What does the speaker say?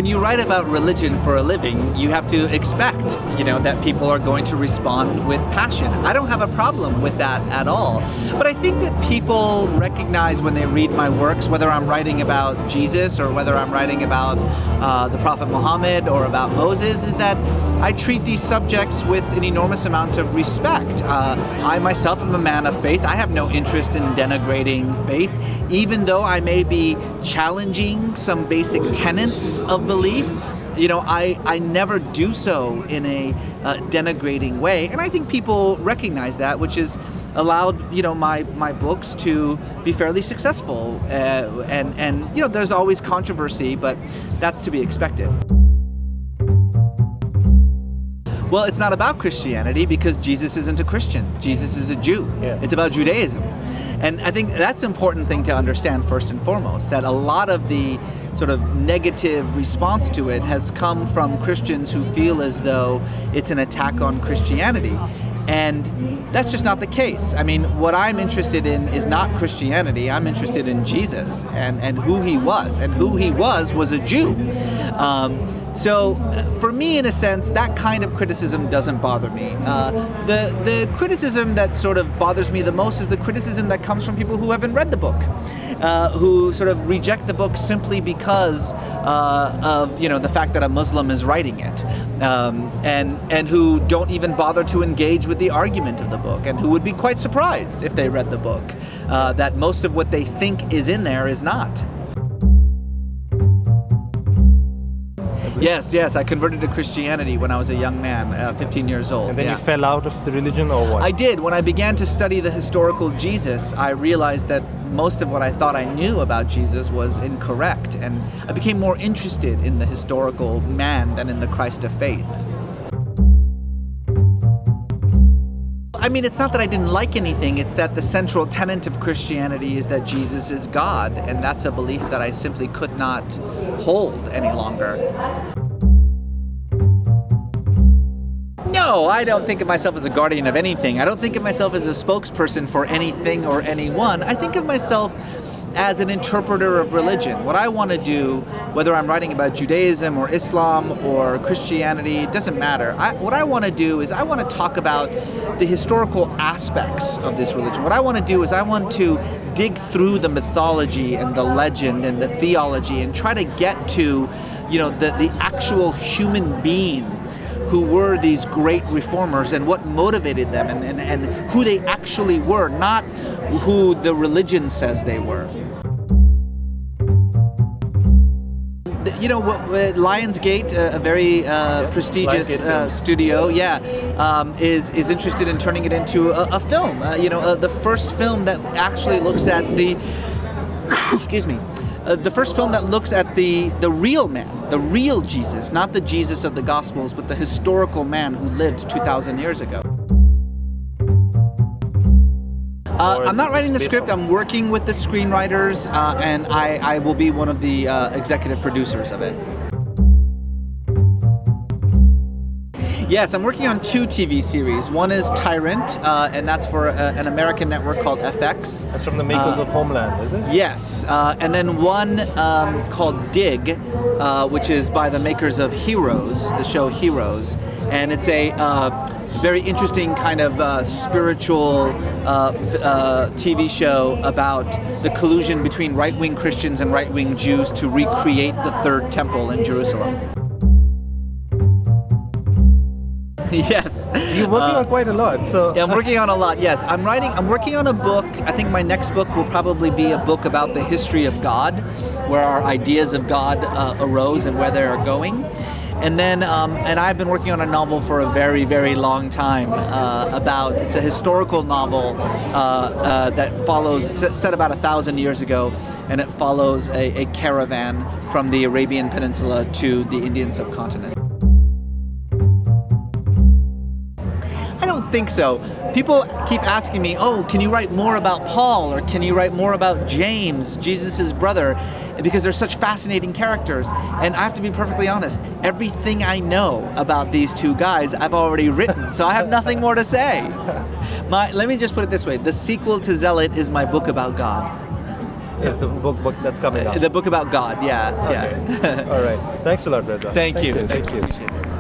when you write about religion for a living, you have to expect, that people are going to respond with passion. I don't have a problem with that at all. But I think that people recognize when they read my works, whether I'm writing about Jesus or whether I'm writing about the Prophet Muhammad or about Moses, is that I treat these subjects with an enormous amount of respect. I myself am a man of faith. I have no interest in denigrating faith, even though I may be challenging some basic tenets of belief. I never do so in a denigrating way, and I think people recognize that, which has allowed my books to be fairly successful. And there's always controversy, but that's to be expected. Well, it's not about Christianity because Jesus isn't a Christian. Jesus is a Jew. Yeah. It's about Judaism. And I think that's an important thing to understand first and foremost, that a lot of the sort of negative response to it has come from Christians who feel as though it's an attack on Christianity. And that's just not the case. I mean, what I'm interested in is not Christianity. I'm interested in Jesus and who he was. And who he was a Jew. So for me, in a sense, that kind of criticism doesn't bother me. The criticism that sort of bothers me the most is the criticism that comes from people who haven't read the book, who sort of reject the book simply because of the fact that a Muslim is writing it, and who don't even bother to engage with the argument of the book, and who would be quite surprised if they read the book that most of what they think is in there is not. Yes, I converted to Christianity when I was a young man, 15 years old. And then you fell out of the religion, or what? I did. When I began to study the historical Jesus, I realized that most of what I thought I knew about Jesus was incorrect, and I became more interested in the historical man than in the Christ of faith. I mean, it's not that I didn't like anything, it's that the central tenet of Christianity is that Jesus is God, and that's a belief that I simply could not hold any longer. No, I don't think of myself as a guardian of anything. I don't think of myself as a spokesperson for anything or anyone. I think of myself as an interpreter of religion. What I want to do, whether I'm writing about Judaism or Islam or Christianity, it doesn't matter. What I want to do is I want to talk about the historical aspects of this religion. What I want to do is I want to dig through the mythology and the legend and the theology and try to get to the actual human beings who were these great reformers and what motivated them and who they actually were, not who the religion says they were. Lionsgate, a very prestigious studio, is interested in turning it into a film. The first film that actually looks at the the first film that looks at the real man, the real Jesus, not the Jesus of the Gospels, but the historical man who lived 2,000 years ago. I'm not writing the script. I'm working with the screenwriters, and I will be one of the executive producers of it. Yes, I'm working on 2 TV series. One is Tyrant, and that's for an American network called FX. That's from the makers of Homeland, is it? Yes, and then one called Dig, which is by the makers of Heroes, the show Heroes, and it's a very interesting kind of spiritual TV show about the collusion between right-wing Christians and right-wing Jews to recreate the Third Temple in Jerusalem. Yes. You're working on quite a lot. So yeah, I'm working on a lot. Yes, I'm working on a book. I think my next book will probably be a book about the history of God, where our ideas of God arose and where they are going. And then, and I've been working on a novel for a very, very long time it's a historical novel that follows, it's set about 1,000 years ago, and it follows a caravan from the Arabian Peninsula to the Indian subcontinent. I don't think so. People keep asking me, can you write more about Paul, or can you write more about James, Jesus' brother? Because they're such fascinating characters. And I have to be perfectly honest, everything I know about these 2 guys, I've already written, so I have nothing more to say. Let me just put it this way. The sequel to Zealot is my book about God. is the book that's coming out. The book about God, yeah. Okay. All right. Thanks a lot, Reza. Thank you. Thank you. Appreciate it.